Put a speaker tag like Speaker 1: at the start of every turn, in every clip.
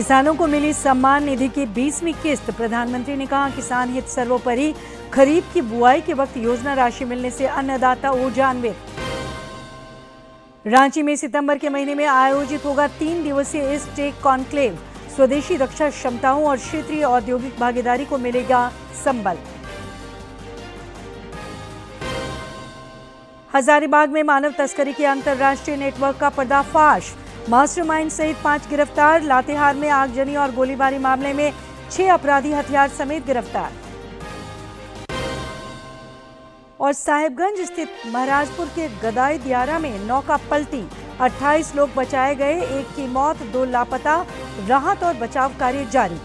Speaker 1: किसानों को मिली सम्मान निधि की 20वीं किस्त। प्रधानमंत्री ने कहा, किसान हित सर्वोपरि। खरीफ की बुआई के वक्त योजना राशि मिलने से अन्नदाता ऊर्जान्वित। रांची में सितंबर के महीने में आयोजित होगा 3 दिवसीय ईस्ट टेक कॉन्क्लेव। स्वदेशी रक्षा क्षमताओं और क्षेत्रीय औद्योगिक भागीदारी को मिलेगा संबल। हजारीबाग में मानव तस्करी के अंतर्राष्ट्रीय नेटवर्क का पर्दाफाश। मास्टरमाइंड सहित 5 गिरफ्तार। लातेहार में आगजनी और गोलीबारी मामले में 6 अपराधी हथियार समेत गिरफ्तार। और साहिबगंज स्थित महाराजपुर के गदाई दियारा में नौका पलटी। 28 लोग बचाए गए, 1 की मौत, 2 लापता। राहत और बचाव कार्य जारी।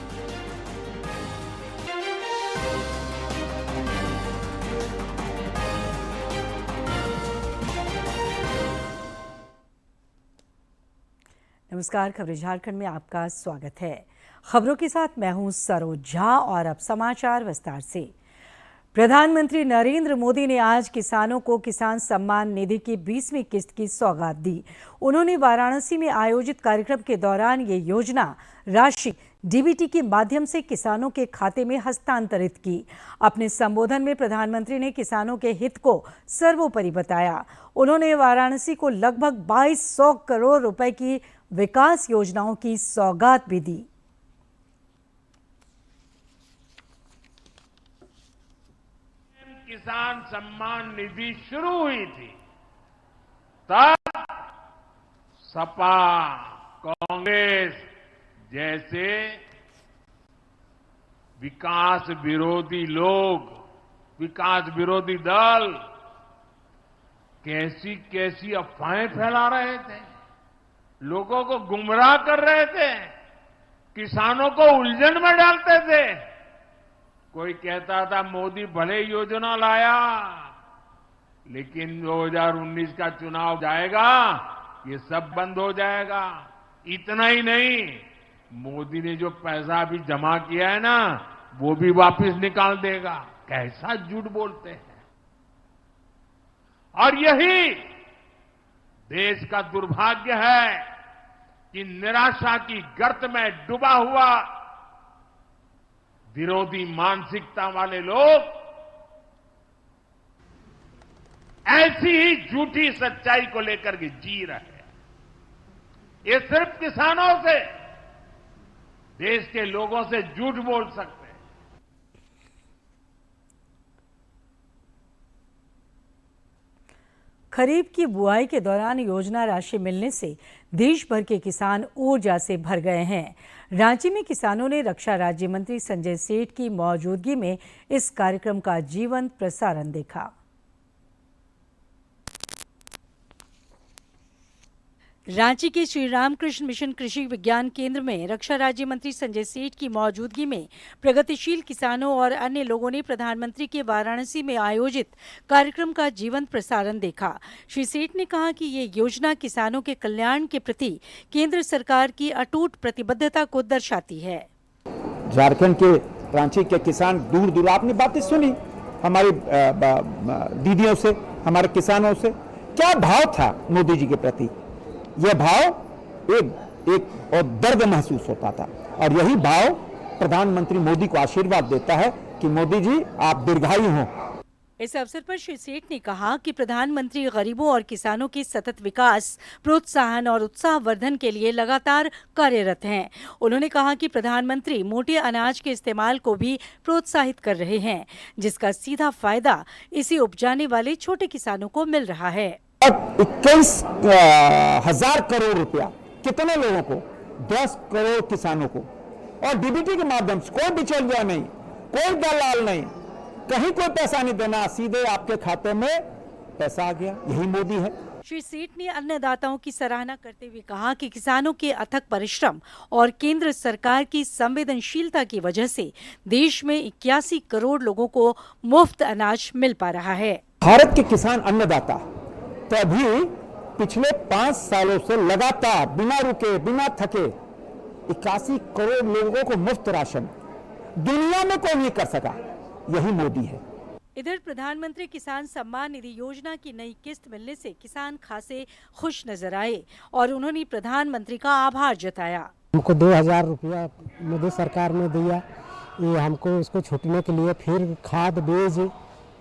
Speaker 1: नमस्कार, खबरें झारखंड में आपका स्वागत है। खबरों के साथ मैं हूं सरोज झा और अब समाचार विस्तार से। प्रधानमंत्री नरेंद्र मोदी ने आज किसानों को किसान सम्मान निधि की 20वीं किस्त की सौगात दी। उन्होंने वाराणसी में आयोजित कार्यक्रम के दौरान ये योजना राशि डीबीटी के माध्यम से किसानों के खाते में हस्तांतरित की। अपने संबोधन में प्रधानमंत्री ने किसानों के हित को सर्वोपरि बताया। उन्होंने वाराणसी को लगभग 2200 करोड़ रुपए की विकास योजनाओं की सौगात भी दी।
Speaker 2: किसान सम्मान निधि शुरू हुई थी, तब सपा, कांग्रेस जैसे विकास विरोधी लोग, विकास विरोधी दल कैसी कैसी अफवाहें फैला रहे थे, लोगों को गुमराह कर रहे थे, किसानों को उलझन में डालते थे। कोई कहता था मोदी भले योजना लाया, लेकिन 2019 का चुनाव जाएगा, ये सब बंद हो जाएगा। इतना ही नहीं, मोदी ने जो पैसा अभी जमा किया है ना, वो भी वापस निकाल देगा। कैसा झूठ बोलते हैं। और यही देश का दुर्भाग्य है कि निराशा की गर्त में डूबा हुआ विरोधी मानसिकता वाले लोग ऐसी ही झूठी सच्चाई को लेकर के जी रहे हैं। ये सिर्फ किसानों से, देश के लोगों से झूठ बोल सकते हैं।
Speaker 1: खरीफ की बुआई के दौरान योजना राशि मिलने से देश भर के किसान ऊर्जा से भर गए हैं। रांची में किसानों ने रक्षा राज्य मंत्री संजय सेठ की मौजूदगी में इस कार्यक्रम का जीवंत प्रसारण देखा। रांची के श्री रामकृष्ण मिशन कृषि विज्ञान केंद्र में रक्षा राज्य मंत्री संजय सेठ की मौजूदगी में प्रगतिशील किसानों और अन्य लोगों ने प्रधानमंत्री के वाराणसी में आयोजित कार्यक्रम का जीवंत प्रसारण देखा। श्री सेठ ने कहा कि ये योजना किसानों के कल्याण के प्रति केंद्र सरकार की अटूट प्रतिबद्धता को दर्शाती है।
Speaker 3: झारखंड के रांची के किसान दूर दूर, आपने बातें सुनी हमारी दीदियों से, हमारे किसानों से, क्या भाव था मोदी जी के प्रति। यह भाव एक और दर्द महसूस होता था, और यही भाव प्रधानमंत्री मोदी को आशीर्वाद देता है कि मोदी जी आप दीर्घायु हों।
Speaker 1: इस अवसर पर श्री सेठ ने कहा कि प्रधानमंत्री गरीबों और किसानों के सतत विकास, प्रोत्साहन और उत्साहवर्धन के लिए लगातार कार्यरत हैं। उन्होंने कहा कि प्रधानमंत्री मोटे अनाज के इस्तेमाल को भी प्रोत्साहित कर रहे हैं, जिसका सीधा फायदा इसे उपजाने वाले छोटे किसानों को मिल रहा है।
Speaker 3: 21,000 करोड़ रुपया कितने लोगों को? 10 करोड़ किसानों को। और डीबीटी के माध्यम से कोई बिचौलिया नहीं, कोई दलाल नहीं, कहीं कोई पैसा नहीं देना, सीधे आपके खाते में पैसा आ गया। यही मोदी है।
Speaker 1: श्री सेठ ने अन्नदाताओं की सराहना करते हुए कहा कि किसानों के अथक परिश्रम और केंद्र सरकार की संवेदनशीलता की वजह से देश में 81 करोड़ लोगों को मुफ्त अनाज मिल पा रहा है।
Speaker 3: भारत के किसान अन्नदाता तभी पिछले 5 सालों से लगातार बिना रुके, बिना थके 81 करोड़ लोगों को मुफ्त राशन दुनिया में कोई नहीं कर सका। यही मोदी है।
Speaker 1: इधर प्रधानमंत्री किसान सम्मान निधि योजना की नई किस्त मिलने से किसान खासे खुश नजर आए और उन्होंने प्रधानमंत्री का आभार जताया।
Speaker 4: हमको 2000 रुपया मोदी सरकार ने दिया, ये हमको उसको छूटने के लिए फिर खाद बीज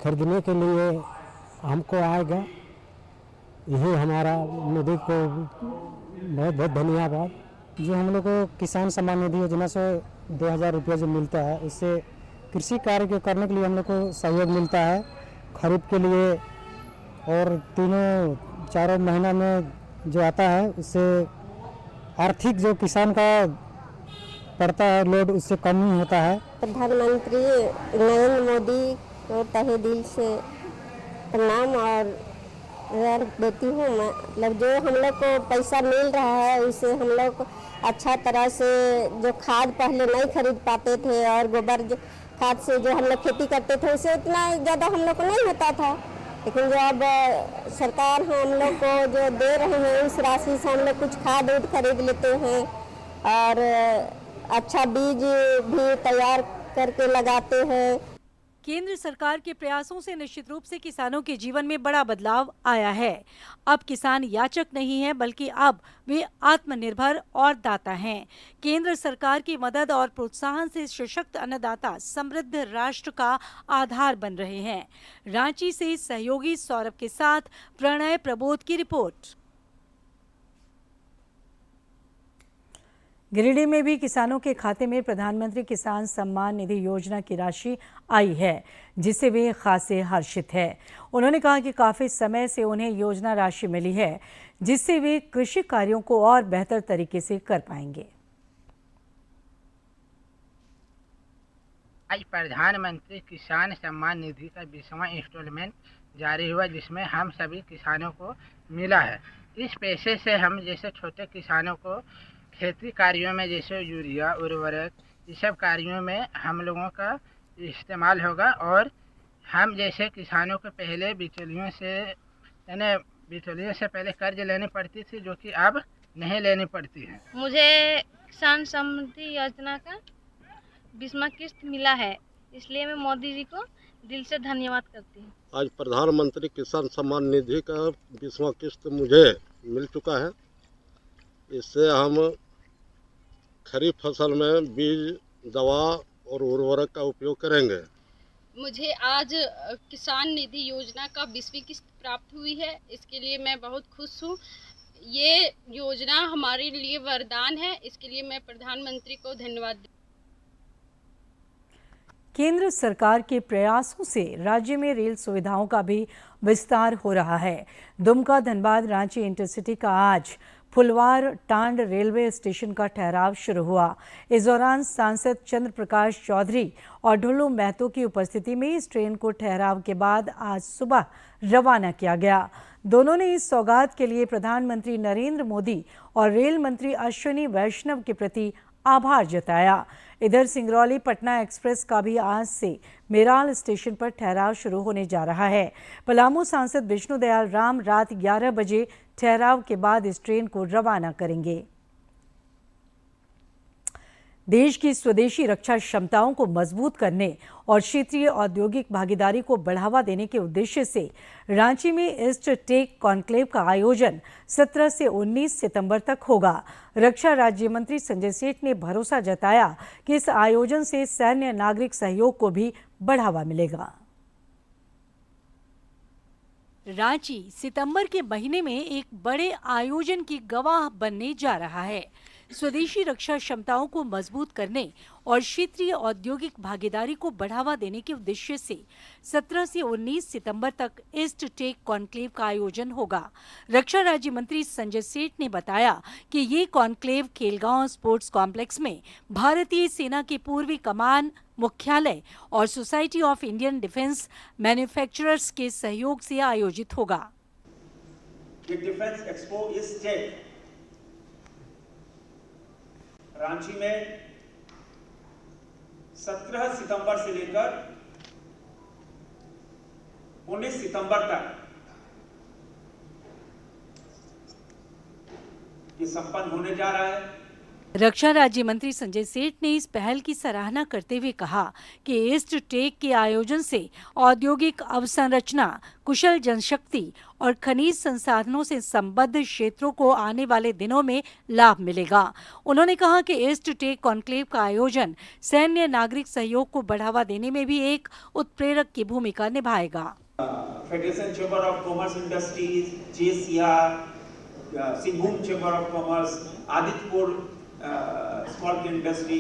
Speaker 4: खरीदने के लिए हमको आएगा। यही हमारा मोदी को बहुत बहुत धन्यवाद। जो हम लोग को किसान सम्मान निधि योजना से 2000 रुपया जो मिलता है, इससे कृषि कार्य के करने के लिए हम लोग को सहयोग मिलता है खरीफ के लिए, और तीनों चारों महीना में जो आता है उससे आर्थिक जो किसान का पड़ता है लोड उससे कम ही होता है।
Speaker 5: प्रधानमंत्री नरेंद्र मोदी को तहे दिल से प्रणाम और देती हूँ। मतलब जो हम लोग को पैसा मिल रहा है उससे हम लोग अच्छा तरह से जो खाद पहले नहीं खरीद पाते थे और गोबर खाद से जो हम लोग खेती करते थे उससे इतना ज़्यादा हम लोग को नहीं होता था, लेकिन जो अब सरकार हम लोग को जो दे रहे हैं उस राशि से हम लोग कुछ खाद उद खरीद लेते हैं और अच्छा बीज भी तैयार करके लगाते हैं।
Speaker 1: केंद्र सरकार के प्रयासों से निश्चित रूप से किसानों के जीवन में बड़ा बदलाव आया है। अब किसान याचक नहीं है, बल्कि अब वे आत्मनिर्भर और दाता हैं। केंद्र सरकार की मदद और प्रोत्साहन से सशक्त अन्नदाता समृद्ध राष्ट्र का आधार बन रहे हैं। रांची से सहयोगी सौरभ के साथ प्रणय प्रबोध की रिपोर्ट। गिरिडीह में भी किसानों के खाते में प्रधानमंत्री किसान सम्मान निधि योजना की राशि आई है, जिससे वे खासे हर्षित हैं। उन्होंने कहा कि काफी समय से उन्हें योजना राशि मिली है, जिससे वे कृषि कार्यों को और बेहतर तरीके से कर पाएंगे।
Speaker 6: आज प्रधानमंत्री किसान सम्मान निधि का 20वां इंस्टॉलमेंट जारी हुआ, जिसमें हम सभी किसानों को मिला है। इस पैसे से हम जैसे छोटे किसानों को खेती कार्यों में जैसे यूरिया उर्वरक ये सब कार्यों में हम लोगों का इस्तेमाल होगा, और हम जैसे किसानों को पहले बिचौलियों से पहले कर्ज लेनी पड़ती थी, जो कि अब नहीं लेनी पड़ती है।
Speaker 7: मुझे किसान समृद्धि योजना का 20वां किस्त मिला है, इसलिए मैं मोदी जी को दिल से धन्यवाद करती हूँ।
Speaker 8: आज प्रधानमंत्री किसान सम्मान निधि का 20वां किस्त मुझे मिल चुका है। इससे हम खरीफ फसल में बीज, दवा और उर्वरक का उपयोग करेंगे।
Speaker 9: मुझे आज किसान निधि योजना का 20वीं किस्त प्राप्त हुई है, इसके लिए मैं बहुत खुश हूँ। ये योजना हमारे लिए वरदान है, इसके लिए मैं प्रधानमंत्री को धन्यवाद देती हूँ।
Speaker 1: केंद्र सरकार के प्रयासों से राज्य में रेल सुविधाओं का भी विस्तार हो रहा है। दुमका धनबाद रांची इंटरसिटी का आज फुलवार टांड रेलवे स्टेशन का ठहराव शुरू हुआ। इस दौरान सांसद चंद्र प्रकाश चौधरी और ढुल्लू महतो की उपस्थिति में इस ट्रेन को ठहराव के बाद आज सुबह रवाना किया गया। दोनों ने इस सौगात के लिए प्रधानमंत्री नरेंद्र मोदी और रेल मंत्री अश्विनी वैष्णव के प्रति आभार जताया। इधर सिंगरौली पटना एक्सप्रेस का भी आज से मेराल स्टेशन पर ठहराव शुरू होने जा रहा है। पलामू सांसद विष्णु दयाल राम रात 11 बजे ठहराव के बाद इस ट्रेन को रवाना करेंगे। देश की स्वदेशी रक्षा क्षमताओं को मजबूत करने और क्षेत्रीय औद्योगिक भागीदारी को बढ़ावा देने के उद्देश्य से रांची में ईस्ट टेक कॉन्क्लेव का आयोजन 17 से 19 सितंबर तक होगा। रक्षा राज्य मंत्री संजय सेठ ने भरोसा जताया कि इस आयोजन से सैन्य नागरिक सहयोग को भी बढ़ावा मिलेगा। रांची सितंबर के महीने में एक बड़े आयोजन की गवाह बनने जा रहा है। स्वदेशी रक्षा क्षमताओं को मजबूत करने और क्षेत्रीय औद्योगिक भागीदारी को बढ़ावा देने के उद्देश्य से 17 से 19 सितंबर तक ईस्ट टेक कॉन्क्लेव का आयोजन होगा। रक्षा राज्य मंत्री संजय सेठ ने बताया कि ये कॉन्क्लेव खेलगांव स्पोर्ट्स कॉम्प्लेक्स में भारतीय सेना के पूर्वी कमान मुख्यालय और Society of Indian Defence Manufacturers के सहयोग से आयोजित होगा।
Speaker 10: Defence Expo East Tech Ranchi में 17 सितंबर से लेकर 19 सितंबर तक ये संपन्न होने जा रहा है।
Speaker 1: रक्षा राज्य मंत्री संजय सेठ ने इस पहल की सराहना करते हुए कहा कि ईस्ट टेक के आयोजन से औद्योगिक अवसंरचना, कुशल जनशक्ति और खनिज संसाधनों से संबद्ध क्षेत्रों को आने वाले दिनों में लाभ मिलेगा। उन्होंने कहा कि ईस्ट टेक कॉन्क्लेव का आयोजन सैन्य नागरिक सहयोग को बढ़ावा देने में भी एक उत्प्रेरक की भूमिका निभाएगा।
Speaker 10: Federation chamber of commerce industries, JCR, Singhbhum chamber of commerce, Adityapur small industry,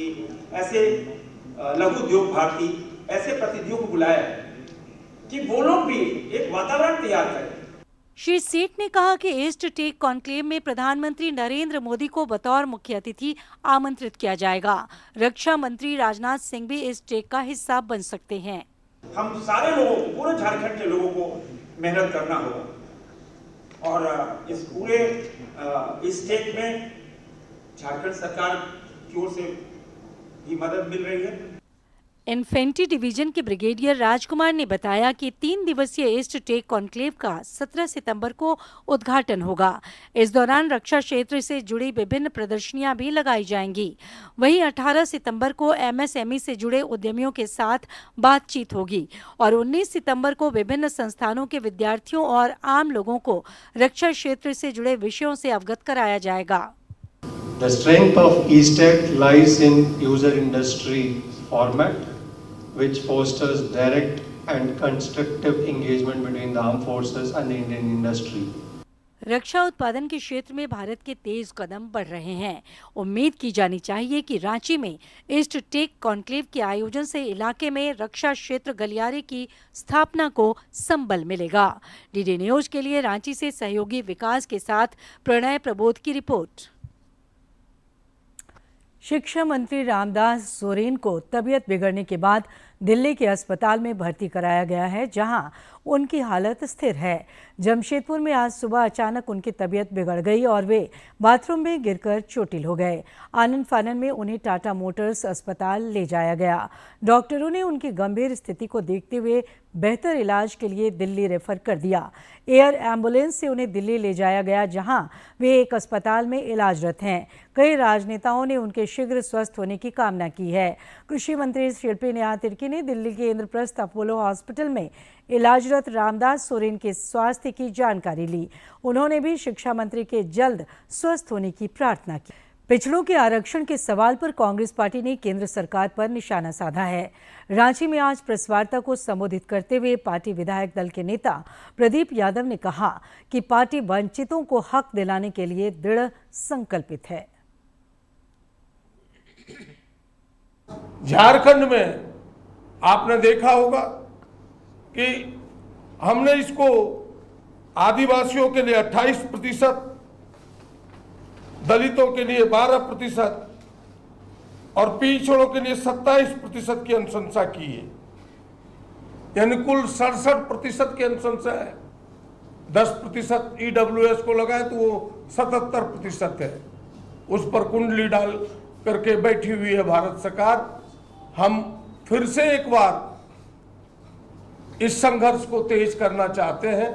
Speaker 10: ऐसे लघु उद्योग भारती, ऐसे प्रतिनिधियों को बुलाया कि वो लोग भी एक वातावरण तैयार करें।
Speaker 1: श्री सेठ ने कहा कि ईस्ट टेक कॉन्क्लेव में प्रधानमंत्री नरेंद्र मोदी को बतौर मुख्य अतिथि आमंत्रित किया जाएगा। रक्षा मंत्री राजनाथ सिंह भी इस टेक का हिस्सा बन सकते हैं।
Speaker 10: हम सारे लोगों को, पूरे झारखंड के लोगों को मेहनत करना होगा और इस पूरे इस टेक में झारखंड सरकार की ओर से भी मदद मिल रही है।
Speaker 1: इन्फेंट्री डिवीजन के ब्रिगेडियर राजकुमार ने बताया कि 3 दिवसीय ईस्ट टेक कॉन्क्लेव का 17 सितंबर को उद्घाटन होगा। इस दौरान रक्षा क्षेत्र से जुड़ी विभिन्न प्रदर्शनियां भी लगाई जाएंगी। वहीं 18 सितंबर को MSME से जुड़े उद्यमियों के साथ बातचीत होगी और 19 सितंबर को विभिन्न संस्थानों के विद्यार्थियों और आम लोगों को रक्षा क्षेत्र से जुड़े विषयों से अवगत कराया जाएगा।
Speaker 11: The strength of EastTech lies in user industry format, which fosters direct and constructive engagement between the armed forces and the Indian industry.
Speaker 1: रक्षा उत्पादन के क्षेत्र में भारत के तेज कदम बढ़ रहे हैं। उम्मीद की जानी चाहिए कि रांची में ईस्ट टेक कॉन्क्लेव के आयोजन से इलाके में रक्षा क्षेत्र गलियारे की स्थापना को संबल मिलेगा। DD न्यूज के लिए रांची से सहयोगी विकास के साथ प्रणय प्रबोध की रिपोर्ट। शिक्षा मंत्री रामदास सोरेन को तबीयत बिगड़ने के बाद दिल्ली के अस्पताल में भर्ती कराया गया है, जहां उनकी हालत स्थिर है। जमशेदपुर में आज सुबह अचानक उनकी तबीयत बिगड़ गई और वे बाथरूम में गिरकर चोटिल हो गए। आनन फानन में उन्हें टाटा मोटर्स अस्पताल ले जाया गया। डॉक्टरों ने उनकी गंभीर स्थिति को देखते हुए बेहतर इलाज के लिए दिल्ली रेफर कर दिया। एयर एम्बुलेंस से उन्हें दिल्ली ले जाया गया, जहां वे एक अस्पताल में इलाजरत हैं। कई राजनेताओं ने उनके शीघ्र स्वस्थ होने की कामना की है। कृषि मंत्री शिल्पी नेहा तिर्की ने दिल्ली के इंद्रप्रस्थ अपोलो हॉस्पिटल में इलाजरत रामदास सोरेन के स्वास्थ्य की जानकारी ली। उन्होंने भी शिक्षा मंत्री के जल्द स्वस्थ होने की प्रार्थना की। पिछड़ों के आरक्षण के सवाल पर कांग्रेस पार्टी ने केंद्र सरकार पर निशाना साधा है। रांची में आज प्रेस वार्ता को संबोधित करते हुए पार्टी विधायक दल के नेता प्रदीप यादव ने कहा कि पार्टी वंचितों को हक दिलाने के लिए दृढ़ संकल्पित है।
Speaker 12: झारखंड में आपने देखा होगा कि हमने इसको आदिवासियों के लिए 28%, दलितों के लिए 12% और पिछड़ों के लिए 27% की अनुशंसा की है, यानी कुल 67% की अनुशंसा है। 10% EWS को लगाए तो वो 77% है। उस पर कुंडली डाल करके बैठी हुई है भारत सरकार। हम फिर से एक बार इस संघर्ष को तेज करना चाहते हैं।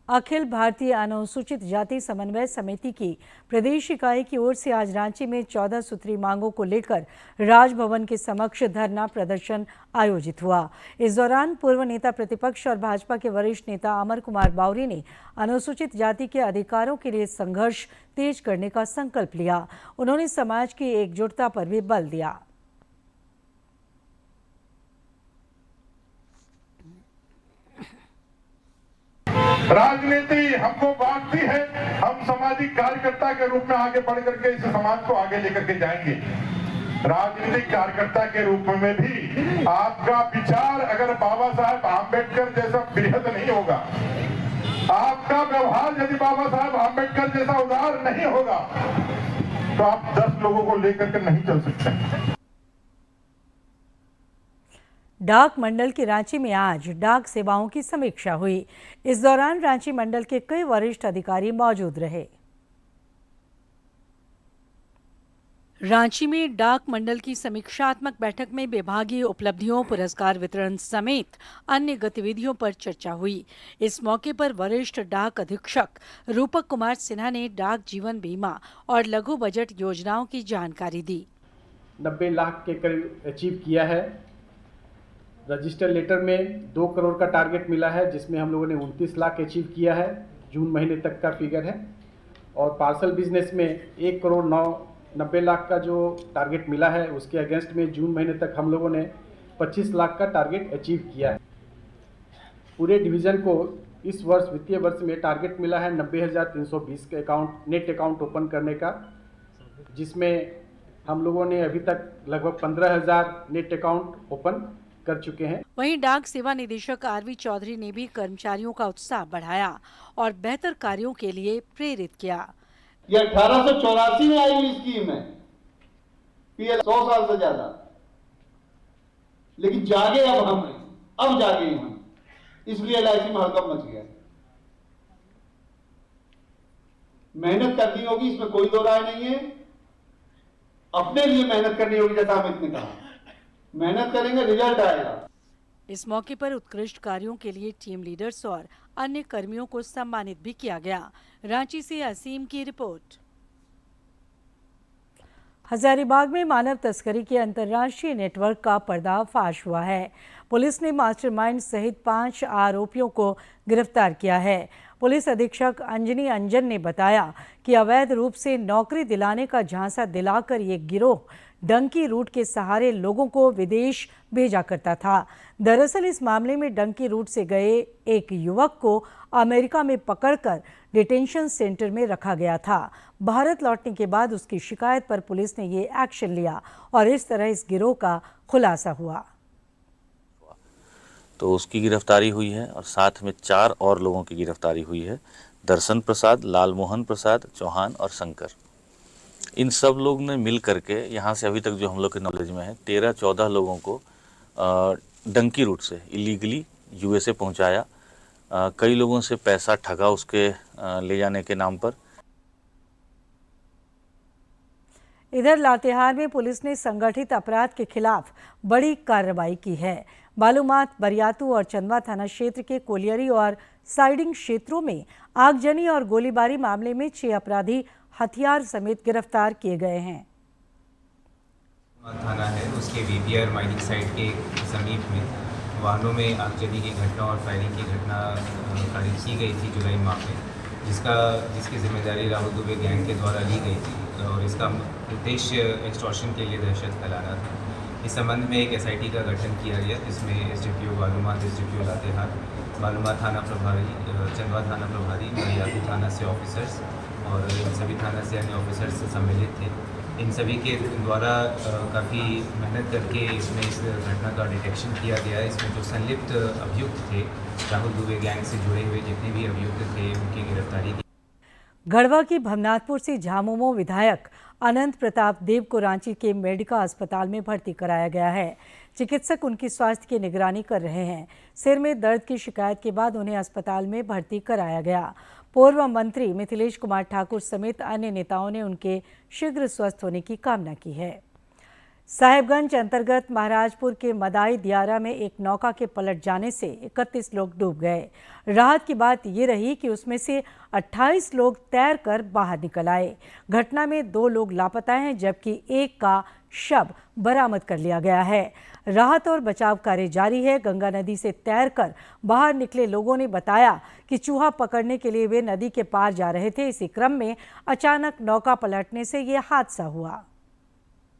Speaker 1: अखिल भारतीय अनुसूचित जाति समन्वय समिति की प्रदेश इकाई की ओर से आज रांची में 14 सूत्री मांगों को लेकर राजभवन के समक्ष धरना प्रदर्शन आयोजित हुआ। इस दौरान पूर्व नेता प्रतिपक्ष और भाजपा के वरिष्ठ नेता अमर कुमार बावरी ने अनुसूचित जाति के अधिकारों के लिए संघर्ष तेज करने का संकल्प लिया। उन्होंने समाज की एकजुटता पर भी बल दिया।
Speaker 13: राजनीति हमको बांटती है, हम सामाजिक कार्यकर्ता के रूप में आगे बढ़ करके इस समाज को आगे लेकर के जाएंगे। राजनीतिक कार्यकर्ता के रूप में भी आपका विचार अगर बाबा साहब आम्बेडकर जैसा बृहद नहीं होगा, आपका व्यवहार यदि बाबा साहब आम्बेडकर जैसा उदार नहीं होगा, तो आप 10 लोगों को लेकर के नहीं चल सकते।
Speaker 1: डाक मंडल की रांची में आज डाक सेवाओं की समीक्षा हुई। इस दौरान रांची मंडल के कई वरिष्ठ अधिकारी मौजूद रहे। रांची में डाक मंडल की समीक्षात्मक बैठक में विभागीय उपलब्धियों, पुरस्कार वितरण समेत अन्य गतिविधियों पर चर्चा हुई। इस मौके पर वरिष्ठ डाक अधीक्षक रूपक कुमार सिन्हा ने डाक जीवन बीमा और लघु बजट योजनाओं की जानकारी दी।
Speaker 14: 90 लाख के करीब अचीव किया है। रजिस्टर लेटर में 2 करोड़ का टारगेट मिला है, जिसमें हम लोगों ने 29 लाख अचीव किया है, जून महीने तक का फिगर है। और पार्सल बिजनेस में 1 करोड़ 90 लाख का जो टारगेट मिला है, उसके अगेंस्ट में जून महीने तक हम लोगों ने 25 लाख का टारगेट अचीव किया है। पूरे डिवीज़न को इस वर्ष वित्तीय वर्ष में टारगेट मिला है 90,320 के अकाउंट नेट अकाउंट ओपन करने का, जिसमें हम लोगों ने अभी तक लगभग 15,000 नेट अकाउंट ओपन कर चुके हैं।
Speaker 1: वहीं डाक सेवा निदेशक आरवी चौधरी ने भी कर्मचारियों का उत्साह बढ़ाया और बेहतर कार्यों के लिए प्रेरित किया।
Speaker 15: ये 1884 में आई हुई स्कीम है, पीएल 100 साल से ज्यादा, लेकिन जागे अब जागे हम, इसलिए एलआईसी में हड़कंप मच गया। मेहनत करनी होगी, इसमें कोई दो राय नहीं है। अपने लिए मेहनत करनी होगी, जैसा अमित ने कहा, मेहनत करेंगे रिजल्ट आएगा।
Speaker 1: इस मौके पर उत्कृष्ट कार्यों के लिए टीम लीडर्स और अन्य कर्मियों को सम्मानित भी किया गया। रांची से असीम की रिपोर्ट। हजारीबाग में मानव तस्करी के अंतर्राष्ट्रीय नेटवर्क का पर्दाफाश हुआ है। पुलिस ने मास्टरमाइंड सहित 5 आरोपियों को गिरफ्तार किया है। पुलिस अधीक्षक अंजनी अंजन ने बताया कि अवैध रूप से नौकरी दिलाने का झांसा दिलाकर ये गिरोह डंकी रूट के सहारे लोगों को विदेश भेजा करता था। दरअसल इस मामले में डंकी रूट से गए एक युवक को अमेरिका में पकड़कर डिटेंशन सेंटर में रखा गया था। भारत लौटने के बाद उसकी शिकायत पर पुलिस ने ये एक्शन लिया और इस तरह इस गिरोह का खुलासा हुआ।
Speaker 16: तो उसकी गिरफ्तारी हुई है और साथ में 4 और लोगों की गिरफ्तारी हुई है। दर्शन प्रसाद, लालमोहन प्रसाद, चौहान और शंकर। इन सब लोग ने मिल करके यहाँ से अभी तक जो हम लोग के नॉलेज में है 13-14 लोगों को डंकी रूट से इलीगली यूएसए पहुँचाया। कई लोगों से पैसा ठगा उसके ले जाने के नाम पर।
Speaker 1: इधर लातेहार में पुलिस ने संगठित अपराध के खिलाफ बड़ी कार्रवाई की है। बालूमाथ, बरियातू और चंदवा थाना क्षेत्र के कोलियरी और साइडिंग क्षेत्रों में आगजनी और गोलीबारी मामले में 6 अपराधी हथियार समेत गिरफ्तार किए गए हैं।
Speaker 17: थाना है, उसके वीपीआर माइनिंग साइट के समीप में वाहनों में आगजनी की घटना और फायरिंग की घटना खारिज की गई थी जुलाई माह में, जिसकी जिम्मेदारी राहुल दुबे गैंग के द्वारा ली गई थी और इसका उद्देश्य एक्सटॉर्शन के लिए दहशत फैलाना था। इस संबंध में एक एसआईटी का गठन किया गया, जिसमें एसडीपीओ बालूमाथ, एसडीपीओ लातेहार, बालूमाथ थाना प्रभारी, चंदवा थाना प्रभारी, बरियातू थाना से ऑफिसर्स और इन सभी थाना से अन्य ऑफिसर्स सम्मिलित थे। इन सभी के द्वारा काफ़ी मेहनत करके इसमें इस घटना का डिटेक्शन किया गया। इसमें जो संलिप्त अभियुक्त थे, राहुल दुबे गैंग से जुड़े हुए जितने भी अभियुक्त थे, उनकी गिरफ्तारी की।
Speaker 1: गढ़वा की भवनाथपुर से झामुमो विधायक अनंत प्रताप देव को रांची के मेडिका अस्पताल में भर्ती कराया गया है। चिकित्सक उनकी स्वास्थ्य की निगरानी कर रहे हैं। सिर में दर्द की शिकायत के बाद उन्हें अस्पताल में भर्ती कराया गया। पूर्व मंत्री मिथिलेश कुमार ठाकुर समेत अन्य नेताओं ने उनके शीघ्र स्वस्थ होने की कामना की है। साहेबगंज अंतर्गत महाराजपुर के मदाई दियारा में एक नौका के पलट जाने से 31 लोग डूब गए। राहत की बात ये रही कि उसमें से 28 लोग तैरकर बाहर निकल आए। घटना में 2 लोग लापता हैं, जबकि एक का शव बरामद कर लिया गया है। राहत और बचाव कार्य जारी है। गंगा नदी से तैरकर बाहर निकले लोगों ने बताया कि चूहा पकड़ने के लिए वे नदी के पार जा रहे थे। इसी क्रम में अचानक नौका पलटने से ये हादसा हुआ।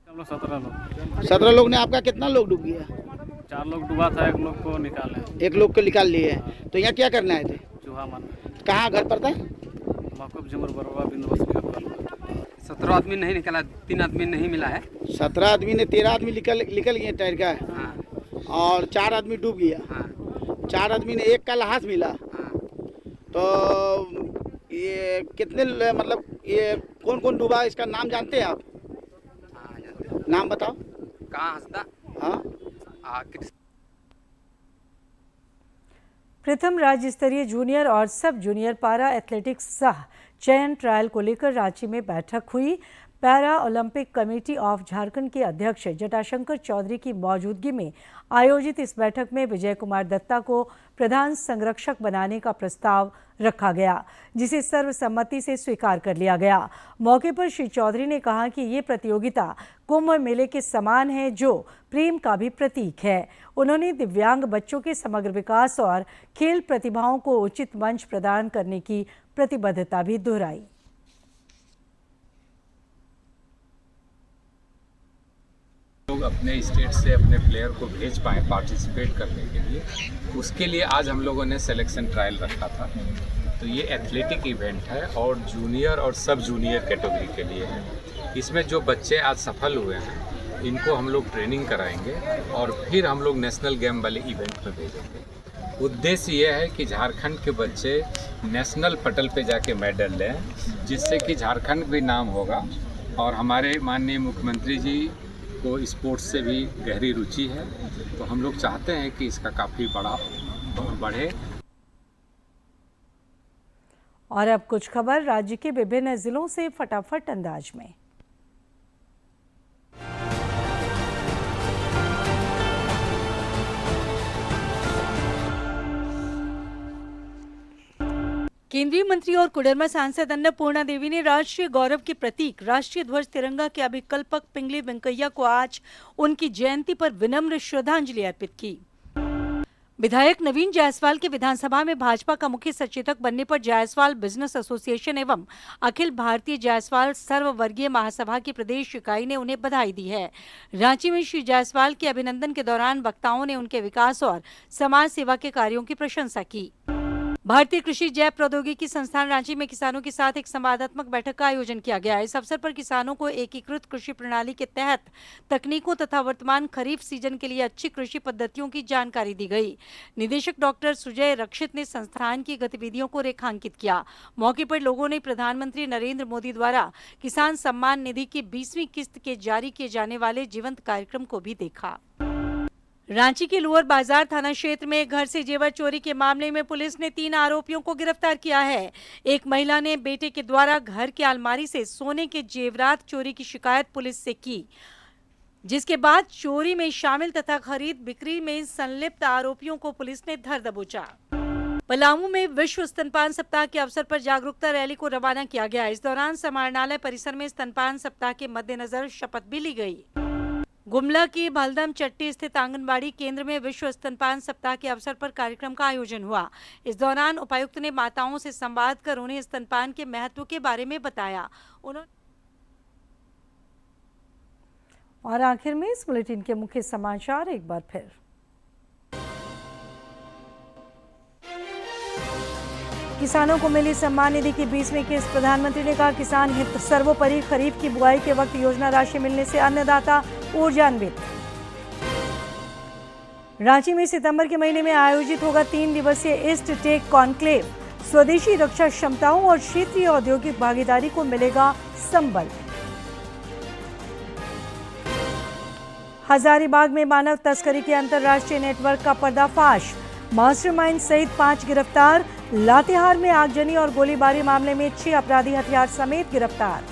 Speaker 18: 17 लोग ने। आपका कितना लोग डूब गया?
Speaker 19: 4 लोग डूबा था, 1 लोग को निकाले।
Speaker 18: 1 लोग को निकाल लिए। तो यहाँ क्या करने आए थे?
Speaker 19: चूहा मारने।
Speaker 18: कहाँ घर पड़ता?
Speaker 19: मकूब झुमर बरवा बिंदु। 17 आदमी नहीं निकला, 3 आदमी नहीं मिला है।
Speaker 18: 17 आदमी ने 13 आदमी निकल गए तैर का। हाँ। और 4 आदमी डूब गया।
Speaker 19: हाँ।
Speaker 18: 4 आदमी ने 1 का लाश मिला।
Speaker 19: हाँ।
Speaker 18: तो ये कितने मतलब ये कौन कौन डूबा, इसका नाम जानते हैं आप? नाम बताओ।
Speaker 19: कहाँ हंसदा?
Speaker 18: हाँ।
Speaker 1: प्रथम राज्य स्तरीय जूनियर और सब जूनियर पारा एथलेटिक्स सह चयन ट्रायल को लेकर रांची में बैठक हुई। Para Olympic committee of Jharkhand के अध्यक्ष जटाशंकर चौधरी की मौजूदगी में आयोजित इस बैठक में विजय कुमार दत्ता को प्रधान संरक्षक बनाने का प्रस्ताव रखा गया, जिसे सर्वसम्मति से स्वीकार कर लिया गया। मौके पर श्री चौधरी ने कहा कि ये प्रतियोगिता कुंभ मेले के समान है, जो प्रेम का भी प्रतीक है। उन्होंने दिव्यांग बच्चों के समग्र विकास और खेल प्रतिभाओं को उचित मंच प्रदान करने की प्रतिबद्धता भी दोहराई।
Speaker 20: लोग अपने स्टेट से अपने प्लेयर को भेज पाएँ पार्टिसिपेट करने के लिए, उसके लिए आज हम लोगों ने सिलेक्शन ट्रायल रखा था। तो ये एथलेटिक इवेंट है और जूनियर और सब जूनियर कैटेगरी के लिए है। इसमें जो बच्चे आज सफल हुए हैं इनको हम लोग ट्रेनिंग कराएंगे और फिर हम लोग नेशनल गेम वाले इवेंट में भेजेंगे। उद्देश्य ये है कि झारखंड के बच्चे नेशनल पटल पे जाके मेडल लें, जिससे कि झारखंड भी नाम होगा। और हमारे माननीय मुख्यमंत्री जी को स्पोर्ट्स से भी गहरी रुचि है, तो हम लोग चाहते हैं कि इसका काफ़ी बढ़े।
Speaker 1: और अब कुछ खबर राज्य के विभिन्न जिलों से फटाफट अंदाज में। केंद्रीय मंत्री और कोडरमा सांसद अन्नपूर्णा देवी ने राष्ट्रीय गौरव के प्रतीक राष्ट्रीय ध्वज तिरंगा के अभिकल्पक पिंगली वेंकैया को आज उनकी जयंती पर विनम्र श्रद्धांजलि अर्पित की। विधायक नवीन जायसवाल के विधानसभा में भाजपा का मुख्य सचेतक बनने पर जायसवाल बिजनेस एसोसिएशन एवं अखिल भारतीय जायसवाल सर्ववर्गीय महासभा की प्रदेश इकाई ने उन्हें बधाई दी है। रांची में श्री जायसवाल के अभिनंदन के दौरान वक्ताओं ने उनके विकास और समाज सेवा के कार्यों की प्रशंसा की। भारतीय कृषि जैव प्रौद्योगिकी संस्थान रांची में किसानों के साथ एक संवादात्मक बैठक का आयोजन किया गया। इस अवसर पर किसानों को एकीकृत कृषि प्रणाली के तहत तकनीकों तथा वर्तमान खरीफ सीजन के लिए अच्छी कृषि पद्धतियों की जानकारी दी गई। निदेशक डॉक्टर सुजय रक्षित ने संस्थान की गतिविधियों को रेखांकित किया। मौके पर लोगों ने प्रधानमंत्री नरेंद्र मोदी द्वारा किसान सम्मान निधि की 20वीं किस्त के जारी किए जाने वाले जीवंत कार्यक्रम को भी देखा। रांची के लोअर बाजार थाना क्षेत्र में घर से जेवर चोरी के मामले में पुलिस ने 3 आरोपियों को गिरफ्तार किया है। एक महिला ने बेटे के द्वारा घर की अलमारी से सोने के जेवरात चोरी की शिकायत पुलिस से की, जिसके बाद चोरी में शामिल तथा खरीद बिक्री में संलिप्त आरोपियों को पुलिस ने धर दबोचा। पलामू में विश्व स्तनपान सप्ताह के अवसर पर जागरूकता रैली को रवाना किया गया। इस दौरान समाहरणालय परिसर में स्तनपान सप्ताह के मद्देनजर शपथ भी ली गई। गुमला की भलदम चट्टी स्थित आंगनबाड़ी केंद्र में विश्व स्तनपान सप्ताह के अवसर पर कार्यक्रम का आयोजन हुआ। इस दौरान उपायुक्त ने माताओं से संवाद कर उन्हें स्तनपान के महत्व के बारे में बताया। और आखिर में इस बुलेटिन के मुख्य समाचार एक बार फिर। किसानों को मिली सम्मान निधि की 20वीं किस्त। प्रधानमंत्री ने कहा, किसान हित सर्वोपरि। खरीफ की बुआई के वक्त योजना राशि मिलने से अन्नदाता ऊर्जान्वित। रांची में सितंबर के महीने में आयोजित होगा 3 दिवसीय ईस्ट टेक कॉन्क्लेव। स्वदेशी रक्षा क्षमताओं और क्षेत्रीय औद्योगिक भागीदारी को मिलेगा संबल। हजारीबाग में मानव तस्करी के अंतर्राष्ट्रीय नेटवर्क का पर्दाफाश। मास्टरमाइंड सहित 5 गिरफ्तार। लातेहार में आगजनी और गोलीबारी मामले में 6 अपराधी हथियार समेत गिरफ्तार।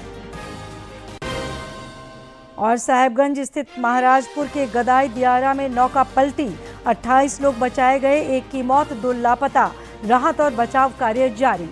Speaker 1: और साहेबगंज स्थित महाराजपुर के गदाई दियारा में नौका पलटी। 28 लोग बचाए गए, 1 की मौत, 2 लापता। राहत और बचाव कार्य जारी।